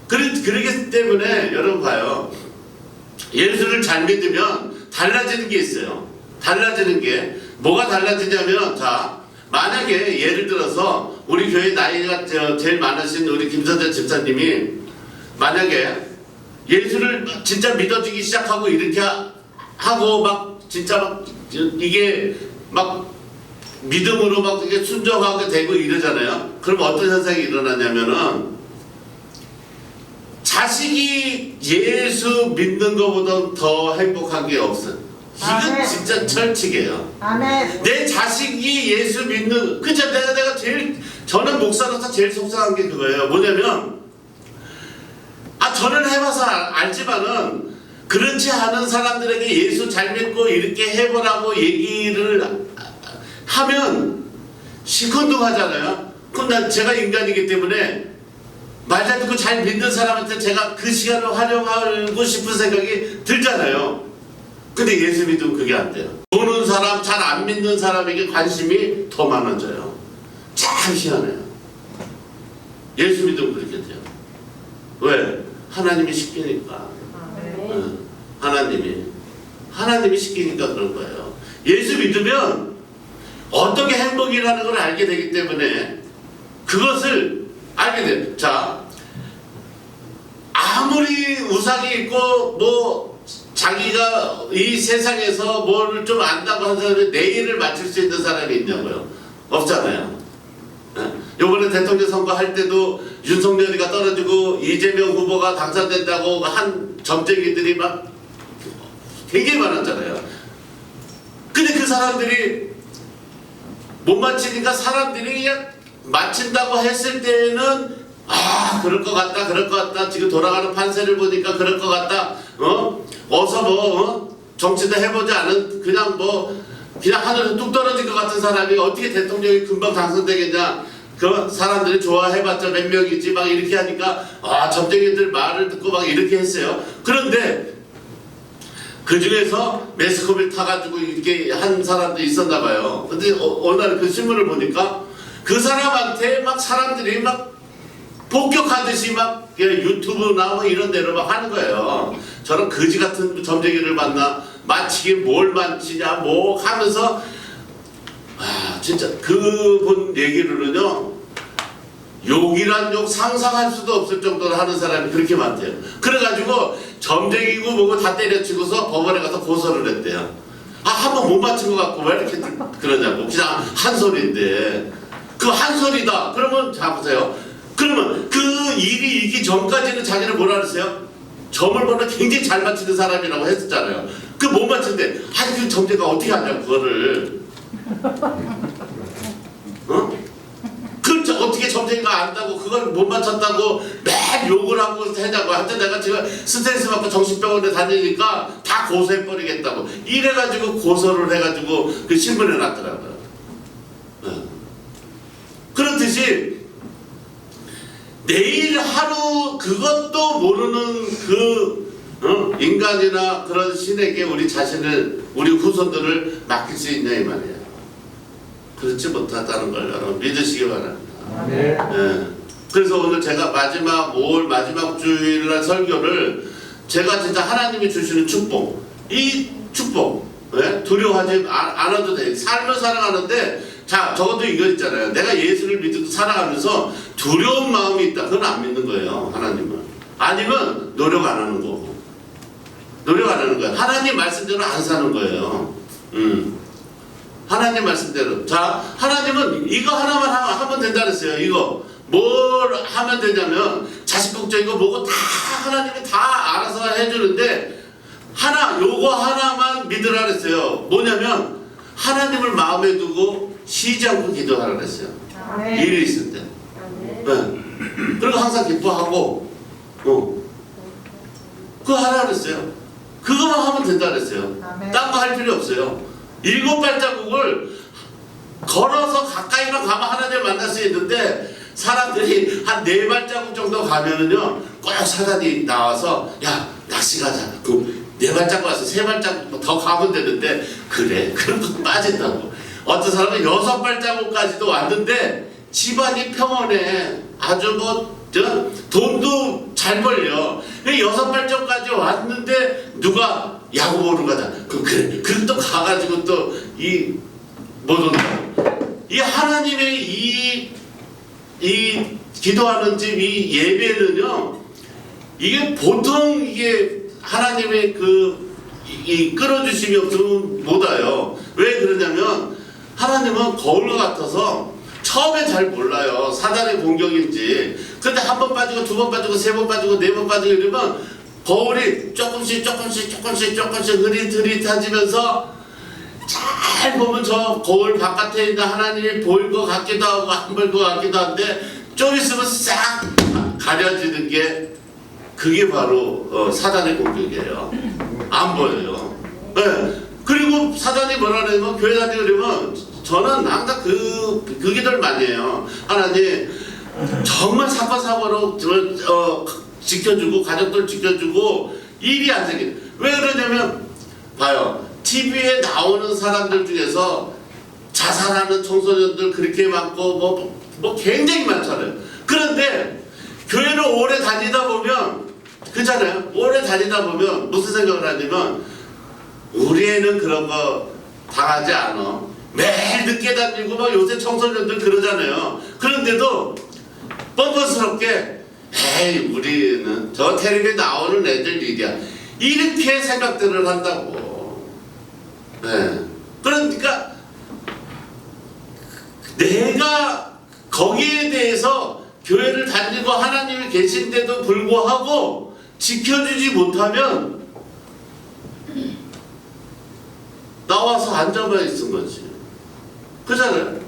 그러기 때문에 여러분 봐요. 예수를 잘 믿으면 달라지는 게 있어요. 달라지는 게 뭐가 달라지냐면 자 만약에 예를 들어서 우리 교회 나이가 제일 많으신 우리 김선재 집사님이 만약에 예수를 진짜 믿어주기 시작하고 이렇게 하고 막 진짜 막 이게 막 믿음으로 막 이게 순종하게 되고 이러잖아요. 그럼 어떤 현상이 일어나냐면은 자식이 예수 믿는 것보다 더 행복한 게 없어요. 이건 아멘. 진짜 철칙이에요. 아멘. 내 자식이 예수 믿는 그죠? 내가 제일 저는 목사로서 제일 속상한 게 그거예요. 뭐냐면 저는 해봐서 알지만은 그렇지 않은 사람들에게 예수 잘 믿고 이렇게 해보라고 얘기를 하면 시큰둥하잖아요. 그럼 제가 인간이기 때문에 말 잘 듣고 잘 믿는 사람한테 제가 그 시간을 활용하고 싶은 생각이 들잖아요. 근데 예수 믿으면 그게 안 돼요. 보는 사람, 잘 안 믿는 사람에게 관심이 더 많아져요. 참 희한해요. 예수 믿으면 그렇게 돼요. 왜? 하나님이 시키니까. 아멘. 하나님이 시키니까 그런 거예요. 예수 믿으면 어떻게 행복이라는 걸 알게 되기 때문에 그것을 알게 돼요. 자, 아무리 우상이 있고 뭐 자기가 이 세상에서 뭘 좀 안다고 하는 사람이 내일을 맞출 수 있는 사람이 있냐고요? 없잖아요. 요번에 대통령 선거 할 때도 윤석열이가 떨어지고 이재명 후보가 당선된다고 한 점쟁이들이 막 굉장히 많았잖아요. 근데 그 사람들이 못 맞히니까 사람들이 그냥 맞힌다고 했을 때는 그럴 것 같다, 그럴 것 같다. 지금 돌아가는 판세를 보니까 그럴 것 같다. 어서 정치도 해보지 않은 그냥 그냥 하늘에서 뚝 떨어질 것 같은 사람이 어떻게 대통령이 금방 당선되겠냐. 그 사람들이 좋아해봤자 몇 명이지 막 이렇게 하니까 점쟁이들 말을 듣고 막 이렇게 했어요. 그런데 그 중에서 매스컴을 타가지고 이렇게 한 사람도 있었나 봐요. 근데 어느 날 그 신문을 보니까 그 사람한테 막 사람들이 막 폭격하듯이 막 유튜브나 뭐 이런 데로 막 하는 거예요. 저런 거지 같은 점쟁이를 만나 맞히기 뭘 맞히냐 뭐 하면서 진짜 그분 얘기로는요 욕이란 욕 상상할 수도 없을 정도로 하는 사람이 그렇게 많대요. 그래가지고 점쟁이고 뭐고 다 때려치고서 법원에 가서 고소를 했대요. 한 번 못 맞힌 것 같고 왜 이렇게 그러냐고. 그냥 한 소리인데 그 한 소리다 그러면 자 보세요. 그러면 그 일이 있기 전까지는 자기를 뭐라 그랬어요? 점을 보면 굉장히 잘 맞히는 사람이라고 했었잖아요. 그 못 맞추는데 그 점쟁이가 어떻게 하냐고 그거를. 그걸 어떻게 점쟁이가 안다고 그걸 못 맞췄다고 맨 욕을 하고 하냐고. 하여튼 내가 지금 스트레스 받고 정신병원에 다니니까 다 고소해버리겠다고 이래가지고 고소를 해가지고 그 신문에 놨더라고요. 그렇듯이 내일 하루 그것도 모르는 그 인간이나 그런 신에게 우리 자신을 우리 후손들을 맡길 수 있냐 이 말이에요. 그렇지 못하다는 걸 여러분 믿으시기 바랍니다. 네. 그래서 오늘 제가 마지막 주일날 설교를 제가 진짜 하나님이 주시는 축복, 이 축복 두려워하지 않아도 돼. 삶을 살아가는데 자 적어도 이거 있잖아요. 내가 예수를 믿고 살아가면서 두려운 마음이 있다. 그건 안 믿는 거예요. 하나님은. 아니면 노력 안 하는 거고. 노력 안 하는 거예요. 하나님 말씀대로 안 사는 거예요. 하나님 말씀대로. 자, 하나님은 이거 하나만 하면 된다 그랬어요. 이거. 뭘 하면 되냐면 자식 걱정이고 뭐고 다 하나님이 다 알아서 해주는데 요거 하나만 믿으라 그랬어요. 뭐냐면 하나님을 마음에 두고 쉬지 않고 기도하라 그랬어요. 일이 있을 때. 네. 그리고 항상 기뻐하고 그거 하라 그랬어요. 그거만 하면 된다 그랬어요. 딴 거 할 필요 없어요. 7발자국을 걸어서 가까이만 가면 하나님을 만날 수 있는데 사람들이 한 4발자국 정도 가면은요 꼭 사단이 나와서 야 낚시 가자. 그 4발자국 와서 3발자국 더 가면 되는데 그래 그런 거 빠진다고. 어떤 사람은 6발자국까지도 왔는데 집안이 평온해. 아주 돈도 잘 벌려. 6발자국까지 왔는데 누가 야구 보러 가자. 그래 또 가가지고 또 못 온다고. 이 하나님의 이 기도하는 집 이 예배는요 이게 보통 이게 하나님의 이 끌어주심이 없으면 못 와요. 왜 그러냐면 하나님은 거울과 같아서 처음엔 잘 몰라요. 사단의 공격인지. 근데 한 번 빠지고 2번 빠지고 3번 빠지고 4번 빠지고 이러면 거울이 조금씩 흐릿흐릿해지면서 잘 보면 저 거울 바깥에 있는 하나님이 보일 것 같기도 하고 안 보일 것 같기도 한데 좀 있으면 싹 가려지는 게 그게 바로 사단의 공격이에요. 안 보여요. 네. 그리고 사단이 뭐라 그러면 교회 다니고 그러면 저는 항상 그 기도를 많이 해요. 하나님 정말 사건 사고로 지켜주고 가족들 지켜주고 일이 안 생겨. 왜 그러냐면 봐요. TV에 나오는 사람들 중에서 자살하는 청소년들 그렇게 많고 뭐 굉장히 많잖아요. 그런데 교회를 오래 다니다 보면 그렇잖아요. 오래 다니다 보면 무슨 생각을 하냐면 우리 애는 그런 거 당하지 않아. 매일 늦게 다니고 막 요새 청소년들 그러잖아요. 그런데도 뻔뻔스럽게 에이 우리는 저 텔레비에 나오는 애들 일이야 이렇게 생각들을 한다고. 네. 그러니까 내가 거기에 대해서 교회를 다니고 하나님이 계신데도 불구하고 지켜주지 못하면 나와서 앉아만 있은 거지. 그잖아요.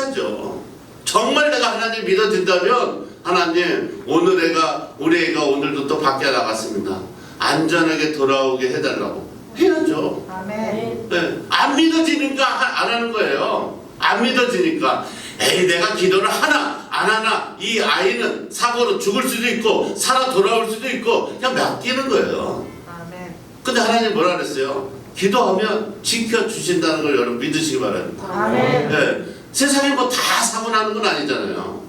해야죠. 정말 내가 하나님 믿어진다면 하나님 우리 애가 오늘도 또 밖에 나갔습니다. 안전하게 돌아오게 해달라고 해야죠. 아멘. 네. 안 믿어지니까 안 하는 거예요. 안 믿어지니까 에이 내가 기도를 하나 안 하나 이 아이는 사고로 죽을 수도 있고 살아 돌아올 수도 있고 그냥 맡기는 거예요. 아멘. 근데 하나님 뭐라 그랬어요? 기도하면 지켜주신다는 걸 여러분 믿으시기 바랍니다. 아멘. 네. 세상에 뭐 다 사고 나는 건 아니잖아요.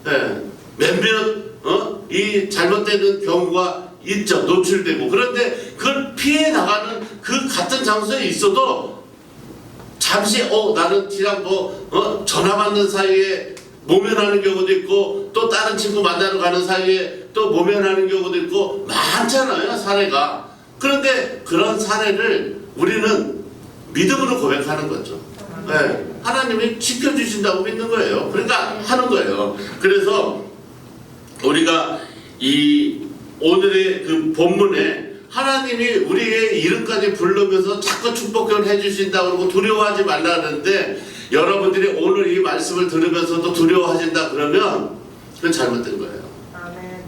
네. 몇몇 이 잘못되는 경우가 있죠. 노출되고. 그런데 그걸 피해 나가는 그 같은 장소에 있어도 잠시 나는 그냥 전화 받는 사이에 모면하는 경우도 있고 또 다른 친구 만나러 가는 사이에 또 모면하는 경우도 있고 많잖아요. 사례가. 그런데 그런 사례를 우리는 믿음으로 고백하는 거죠. 네. 하나님이 지켜주신다고 믿는 거예요. 그러니까 하는 거예요. 그래서 우리가 이 오늘의 그 본문에 하나님이 우리의 이름까지 부르면서 자꾸 축복을 해주신다고 그러고 두려워하지 말라 그러는데 여러분들이 오늘 이 말씀을 들으면서도 두려워하신다 그러면 그건 잘못된 거예요. 아멘.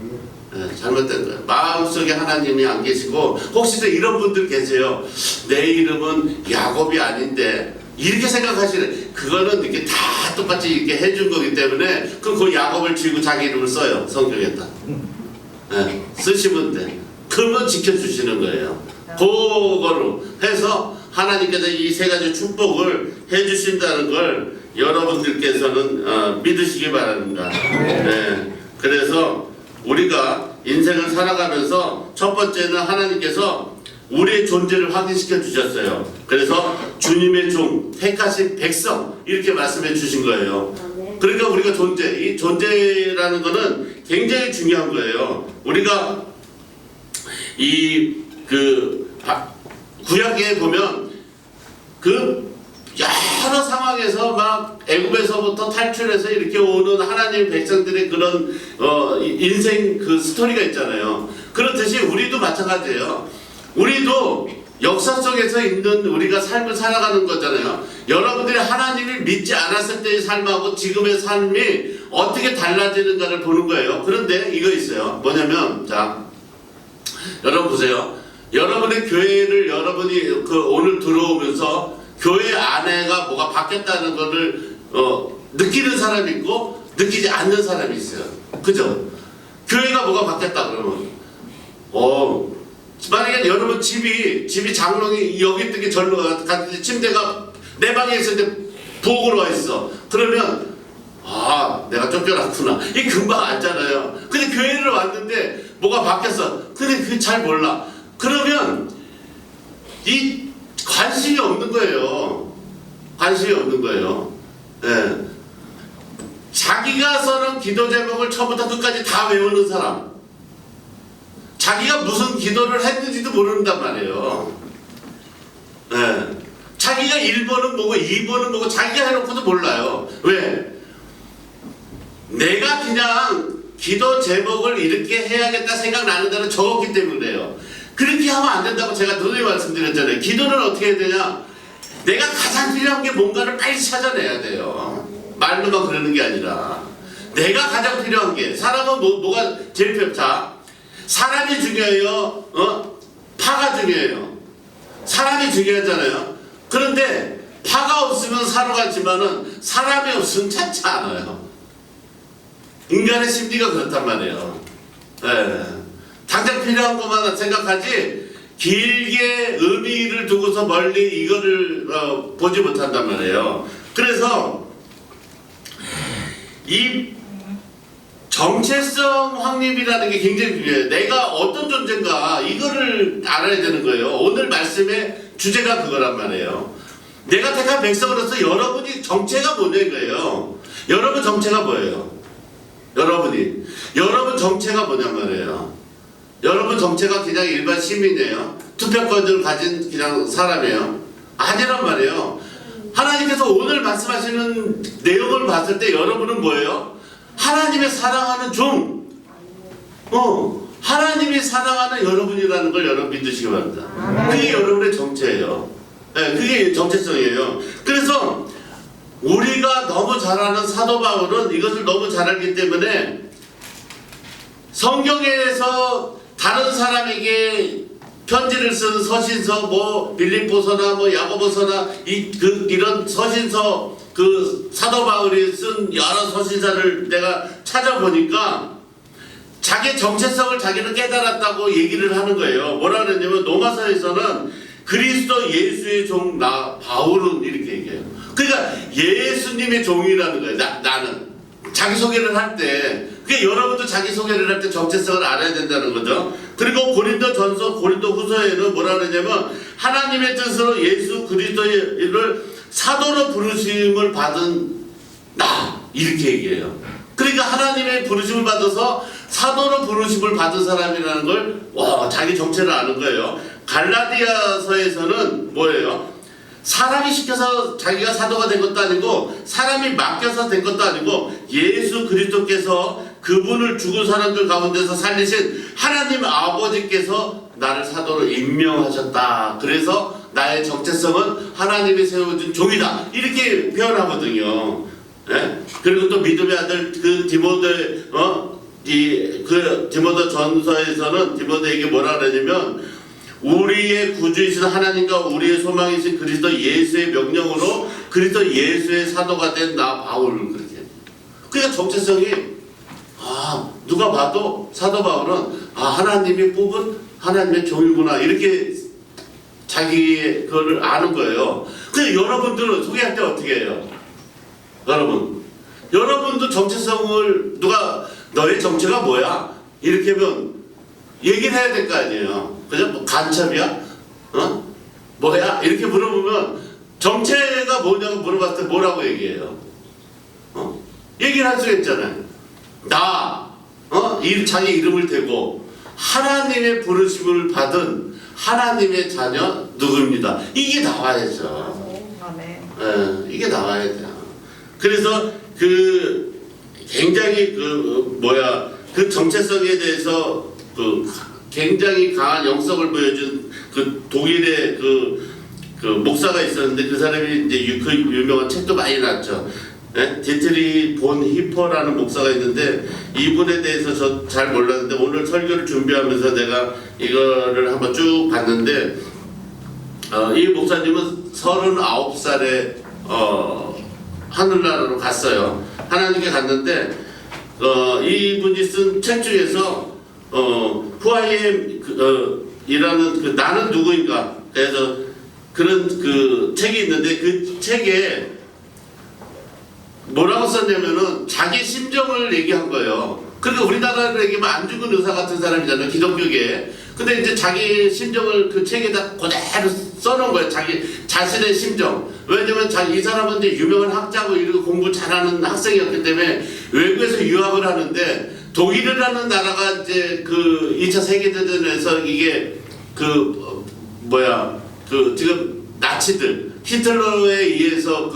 네, 잘못된 거예요. 마음속에 하나님이 안 계시고 혹시도 이런 분들 계세요. 내 이름은 야곱이 아닌데 이렇게 생각하시는 그거는 이렇게 다 똑같이 이렇게 해준 거기 때문에 그 야곱을 지고 자기 이름을 써요. 성경에다. 네, 쓰시면 돼. 그러면 지켜주시는 거예요. 그거로 해서 하나님께서 이 세 가지 축복을 해주신다는 걸 여러분들께서는 믿으시기 바랍니다. 네, 그래서 우리가 인생을 살아가면서 첫 번째는 하나님께서 우리의 존재를 확인시켜 주셨어요. 그래서 주님의 종, 택하신 백성 이렇게 말씀해 주신 거예요. 그러니까 우리가 이 존재라는 거는 굉장히 중요한 거예요. 우리가 구약에 보면 그 여러 상황에서 막 애굽에서부터 탈출해서 이렇게 오는 하나님 백성들의 그런 인생 그 스토리가 있잖아요. 그렇듯이 우리도 마찬가지예요. 우리도 역사 속에서 있는 우리가 삶을 살아가는 거잖아요. 여러분들이 하나님을 믿지 않았을 때의 삶하고 지금의 삶이 어떻게 달라지는가를 보는 거예요. 그런데 이거 있어요. 뭐냐면 자, 여러분 보세요. 여러분의 교회를 여러분이 오늘 들어오면서 교회 안에가 뭐가 바뀌었다는 것을 느끼는 사람이 있고 느끼지 않는 사람이 있어요. 그죠? 교회가 뭐가 바뀌었다 그러면 만약에 여러분 집이 장롱이 여기 있던 게 절로 갔는데 침대가 내 방에 있었는데 부엌으로 와 있어. 그러면 내가 쫓겨났구나. 이 금방 알잖아요. 근데 교회를 왔는데 뭐가 바뀌었어. 근데 그게 잘 몰라. 그러면 이 관심이 없는 거예요. 관심이 없는 거예요. 네. 자기가 써는 기도 제목을 처음부터 끝까지 다 외우는 사람. 자기가 무슨 기도를 했는지도 모른단 말이에요. 네. 자기가 1번은 뭐고 2번은 뭐고 자기가 해놓고도 몰라요. 왜? 내가 그냥 기도 제목을 이렇게 해야겠다 생각나는 대로 적었기 때문에요. 그렇게 하면 안 된다고 제가 늘 말씀드렸잖아요. 기도는 어떻게 해야 되냐? 내가 가장 필요한 게 뭔가를 빨리 찾아내야 돼요. 말로만 그러는 게 아니라 내가 가장 필요한 게 사람은 뭐가 제일 필요하죠? 사람이 중요해요? 파가 중요해요? 사람이 중요하잖아요. 그런데 파가 없으면 살아가지만은 사람이 없으면 찾지 않아요. 인간의 심리가 그렇단 말이에요. 네. 당장 필요한 것만 생각하지 길게 의미를 두고서 멀리 이거를 보지 못한단 말이에요. 그래서 이 정체성 확립이라는 게 굉장히 중요해요. 내가 어떤 존재인가 이거를 알아야 되는 거예요. 오늘 말씀의 주제가 그거란 말이에요. 내가 택한 백성으로서 여러분이 정체가 뭐냐 이거예요. 여러분 정체가 뭐예요? 여러분 정체가 뭐냔 말이에요. 여러분 정체가 그냥 일반 시민이에요. 투표권을 가진 그냥 사람이에요. 아니란 말이에요. 하나님께서 오늘 말씀하시는 내용을 봤을 때 여러분은 뭐예요? 하나님의 사랑하는 종. 하나님이 사랑하는 여러분이라는 걸 여러분 믿으시기 바랍니다. 그게 여러분의 정체예요. 네, 그게 정체성이에요. 그래서 우리가 너무 잘 아는 사도 바울은 이것을 너무 잘 알기 때문에 성경에서 다른 사람에게 편지를 쓴 서신서, 뭐 빌립보서나 뭐 야고보서나 이런 서신서, 그 사도 바울이 쓴 여러 서신서를 내가 찾아보니까 자기 정체성을 자기는 깨달았다고 얘기를 하는 거예요. 뭐라 그랬냐면 노마서에서는 그리스도 예수의 종 나 바울은 이렇게 얘기해요. 그러니까 예수님의 종이라는 거예요. 나는 자기소개를 할 때, 그게 여러분도 자기소개를 할 때 정체성을 알아야 된다는 거죠. 그리고 고린도전서, 고린도후서에는 뭐라 그러냐면 하나님의 뜻으로 예수 그리스도를 사도로 부르심을 받은 나 이렇게 얘기해요. 그러니까 하나님의 부르심을 받아서 사도로 부르심을 받은 사람이라는 걸 자기 정체를 아는 거예요. 갈라디아서에서는 뭐예요? 사람이 시켜서 자기가 사도가 된 것도 아니고 사람이 맡겨서 된 것도 아니고 예수 그리스도께서 그분을 죽은 사람들 가운데서 살리신 하나님 아버지께서 나를 사도로 임명하셨다. 그래서 나의 정체성은 하나님이 세워준 종이다. 이렇게 표현하거든요. 예? 그리고 또 믿음의 아들 그 디모데 전서에서는 디모데에게 뭐라 그러냐면 우리의 구주이신 하나님과 우리의 소망이신 그리스도 예수의 명령으로 그리스도 예수의 사도가 된 나 바울을 그렇게 해요. 그러니까 정체성이 누가 봐도 사도 바울은 하나님이 뽑은 하나님의 종이구나 이렇게 자기 그거를 아는 거예요. 근데 여러분들은 소개할 때 어떻게 해요? 여러분도 정체성을 누가 너의 정체가 뭐야? 이렇게 하면 얘기를 해야 될 거 아니에요. 그죠? 뭐 간첩이야? 뭐야? 이렇게 물어보면 정체가 뭐냐고 물어봤을 때 뭐라고 얘기해요? 얘기를 할 수가 있잖아요. 자기 이름을 대고 하나님의 부르심을 받은 하나님의 자녀 누구입니다. 이게 나와야죠. 아멘. 이게 나와야 돼요. 그래서 굉장히 그 정체성에 대해서 굉장히 강한 영성을 보여준 독일의 목사가 있었는데 그 사람이 이제 그 유명한 책도 많이 났죠. 디트리 본 히퍼라는 목사가 있는데 이분에 대해서 저 잘 몰랐는데 오늘 설교를 준비하면서 내가 이거를 한번 쭉 봤는데 이 목사님은 39살에 하늘나라로 갔어요. 하나님께 갔는데 이분이 쓴 책 중에서 후아이엠 이라는 나는 누구인가 그래서 그런 책이 있는데 그 책에 뭐라고 썼냐면은 자기 심정을 얘기한 거예요. 그러니까 우리나라로 얘기하면 안중근 의사 같은 사람이잖아요. 기독교계. 근데 이제 자기 심정을 그 책에다 그대로 써놓은 거예요. 자신의 심정. 왜냐면 이 사람은 이제 유명한 학자고 이러고 공부 잘하는 학생이었기 때문에 외국에서 유학을 하는데 독일이라는 나라가 이제 2차 세계대전에서 이게 지금 나치들 히틀러에 의해서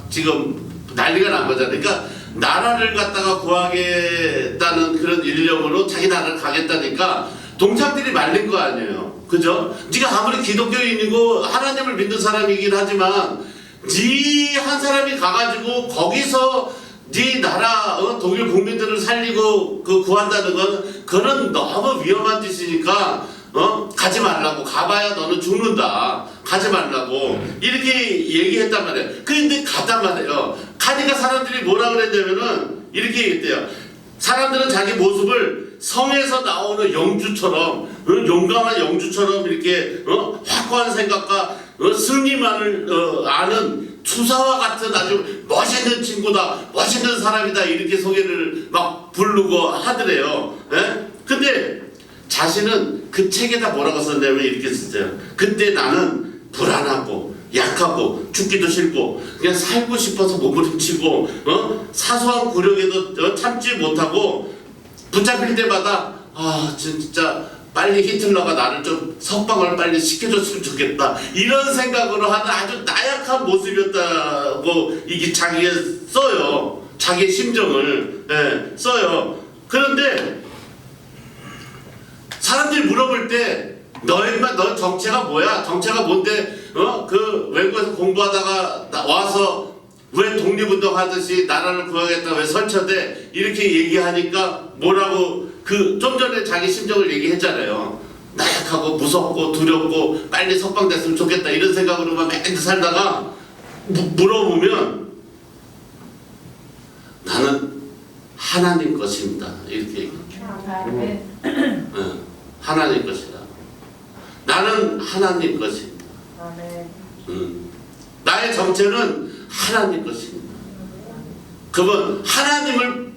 지금 난리가 난 거잖아요. 그러니까 나라를 갖다가 구하겠다는 그런 일념으로 자기 나라를 가겠다니까 동창들이 말린 거 아니에요. 그죠? 네가 아무리 기독교인이고 하나님을 믿는 사람이긴 하지만 네 한 사람이 가가지고 거기서 네 나라 독일 국민들을 살리고 구한다는 건 그건 너무 위험한 짓이니까 가지 말라고. 가봐야 너는 죽는다. 가지 말라고. 이렇게 얘기했단 말이에요. 그런데 갔단 말이에요. 가니까 사람들이 뭐라 그랬냐면은 이렇게 얘기했대요. 사람들은 자기 모습을 성에서 나오는 영주처럼 용감한 영주처럼 이렇게 확고한 생각과 승리만을 아는 투사와 같은 아주 멋있는 친구다, 멋있는 사람이다 이렇게 소개를 막 부르고 하더래요. 근데 자신은 그 책에다 뭐라고 썼냐면 이렇게 썼어요. 그때 나는 불안하고 약하고 죽기도 싫고 그냥 살고 싶어서 몸부림치고 사소한 굴욕에도 참지 못하고 붙잡힐 때마다 진짜 빨리 히틀러가 나를 좀 석방을 빨리 시켜줬으면 좋겠다 이런 생각으로 하는 아주 나약한 모습이었다고 이게 자기가 써요. 자기의 심정을 써요. 그런데 사람들이 물어볼 때 너 정체가 뭐야? 정체가 뭔데? 그 외국에서 공부하다가 와서 왜 독립운동 하듯이 나라를 구하겠다 왜 설쳐대 이렇게 얘기하니까 뭐라고 그 좀 전에 자기 심정을 얘기했잖아요. 나약하고 무섭고 두렵고 빨리 석방됐으면 좋겠다 이런 생각으로만 맨날 살다가 물어보면 나는 하나님 것입니다 이렇게 얘기해요. 아멘. 하나님 것이다. 나는 하나님 것입니다. 아멘. 나의 정체는 하나님 것입니다. 그분 하나님을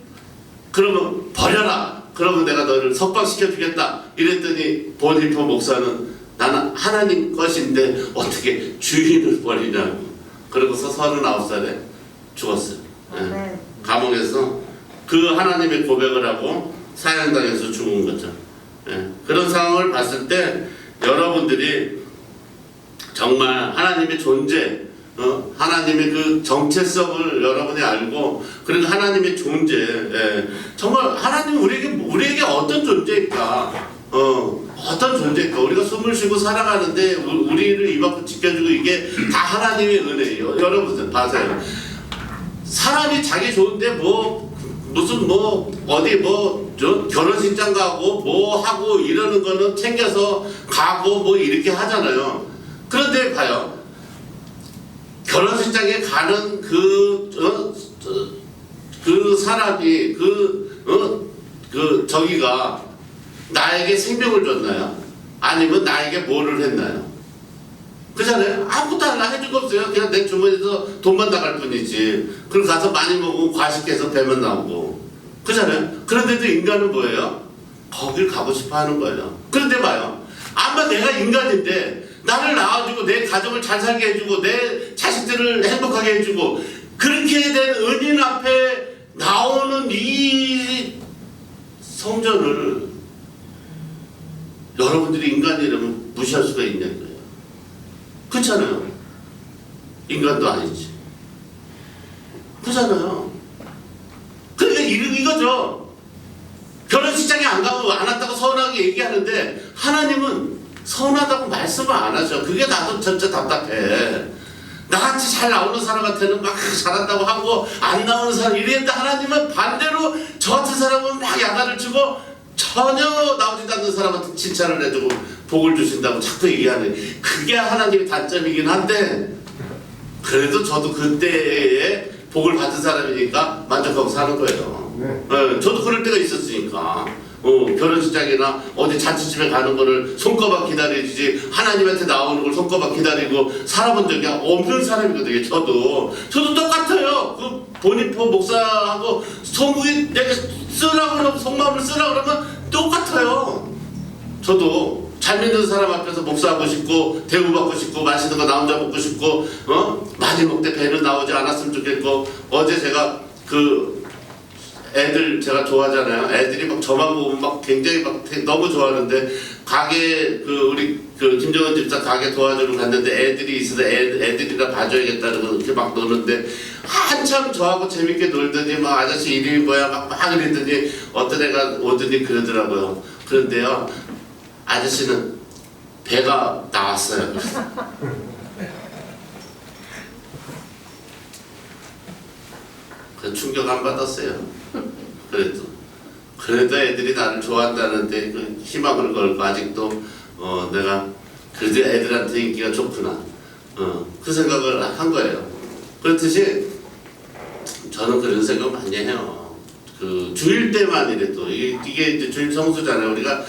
그러면 버려라. 그러면 내가 너를 석방시켜 주겠다. 이랬더니 보니퍼 목사는 나는 하나님 것인데 어떻게 주인을 버리냐고. 그러고서 39살에 죽었어요. 아멘. 감옥에서 그 하나님의 고백을 하고 사형당해서 죽은 거죠. 그런 상황을 봤을 때 여러분들이 정말 하나님의 존재, 하나님의 그 정체성을 여러분이 알고 그리고 하나님의 존재, 정말 하나님 우리에게 어떤 존재일까? 어떤 존재일까? 우리가 숨을 쉬고 살아가는데 우리를 입 앞으로 지켜주고 이게 다 하나님의 은혜예요. 여러분들 봐세요. 사람이 자기 좋은데 무슨 어디 결혼식장 가고 하고 이러는 거는 챙겨서 가고 이렇게 하잖아요. 그런데 봐요. 결혼식장에 가는 그 사람이 저기가 나에게 생명을 줬나요? 아니면 나에게 뭐를 했나요? 그잖아요. 아무것도 하나 해준 거 없어요. 그냥 내 주머니에서 돈만 나갈 뿐이지. 그리고 가서 많이 먹으면 과식해서 배만 나오고. 그잖아요. 그런데도 인간은 뭐예요? 거길 가고 싶어 하는 거예요. 그런데 봐요. 아마 내가 인간인데 나를 낳아주고 내 가정을 잘 살게 해주고 내 자식들을 행복하게 해주고 그렇게 된 은인 앞에 나오는 이 성전을 여러분들이 인간이라면 무시할 수가 있냐는 거예요. 그렇잖아요. 인간도 아니지. 그렇잖아요. 그러니까 이거죠. 결혼식장에 안 가고 안 왔다고 서운하게 얘기하는데 하나님은 서운하다고 말씀을 안 하죠. 그게 나도 진짜 답답해. 나같이 잘 나오는 사람한테는 막 잘한다고 하고 안 나오는 사람 이랬는데 하나님은 반대로 저 같은 사람은 막 야단을 치고 전혀 나오지도 않는 사람한테 칭찬을 해주고 복을 주신다고 자꾸 얘기하는 그게 하나님의 단점이긴 한데 그래도 저도 그때에 복을 받은 사람이니까 만족하고 사는 거예요. 네, 저도 그럴 때가 있었으니까 결혼식장이나 어디 잔치집에 가는 거를 손꼽아 기다리지 하나님한테 나오는 걸 손꼽아 기다리고 살아본 적이 없는 사람이거든요. 저도 똑같아요. 그 보니퍼 목사하고 성국이 내가 쓰라고 그러면 속마음을 쓰라고 그러면 똑같아요. 저도 잘 믿는 사람 앞에서 목사하고 싶고 대우받고 싶고 맛있는 거 나 혼자 먹고 싶고 많이 먹되 배는 나오지 않았으면 좋겠고 어제 제가 애들 제가 좋아하잖아요. 애들이 막 저만 보면 막 굉장히 막 너무 좋아하는데 가게 우리 김정은 집사 가게 도와주러 갔는데 애들이 있어서 애들이라 봐줘야겠다는 거 이렇게 막 노는데 한참 저하고 재밌게 놀더니 막 아저씨 이름이 뭐야 막 이랬더니 어떤 애가 오더니 그러더라고요. 그런데요 아저씨는 배가 나왔어요. 그 충격 안 받았어요. 그래도 애들이 나를 좋아한다는데 그 희망을 걸고 아직도 내가 그래도 애들한테 인기가 좋구나 그 생각을 한 거예요. 그렇듯이 저는 그런 생각 많이 해요. 주일 때만이라도 이게 이제 주일 성수잖아요. 우리가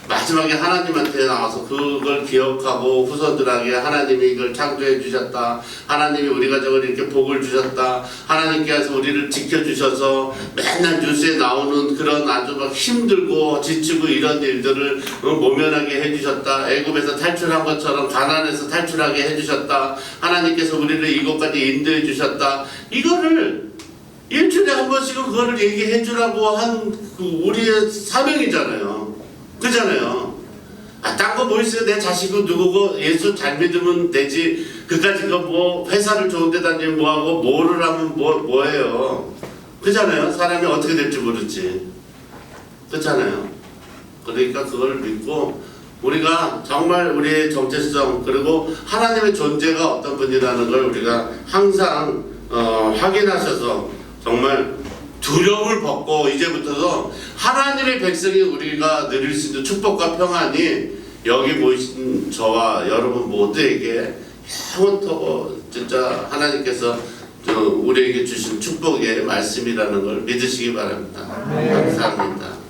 마지막에 하나님한테 나와서 그걸 기억하고 후손들에게 하나님이 이걸 창조해 주셨다. 하나님이 우리 가정을 이렇게 복을 주셨다. 하나님께서 우리를 지켜주셔서 맨날 뉴스에 나오는 그런 아주 막 힘들고 지치고 이런 일들을 모면하게 해주셨다. 애굽에서 탈출한 것처럼 가나안에서 탈출하게 해주셨다. 하나님께서 우리를 이곳까지 인도해 주셨다. 이거를 일주일에 한 번씩은 그거를 얘기해 주라고 한 우리의 사명이잖아요. 그잖아요. 딴 거 뭐 있어요? 내 자식은 누구고 예수 잘 믿으면 되지. 그까짓 거 회사를 좋은 데 다니면 뭐하고 뭐를 하면 뭐예요. 그잖아요. 사람이 어떻게 될지 모르지. 그렇잖아요. 그러니까 그걸 믿고 우리가 정말 우리의 정체성 그리고 하나님의 존재가 어떤 분이라는 걸 우리가 항상 확인하셔서 정말 두려움을 벗고 이제부터도 하나님의 백성이 우리가 누릴 수 있는 축복과 평안이 여기 모이신 저와 여러분 모두에게 영원토록 진짜 하나님께서 우리에게 주신 축복의 말씀이라는 걸 믿으시기 바랍니다. 감사합니다.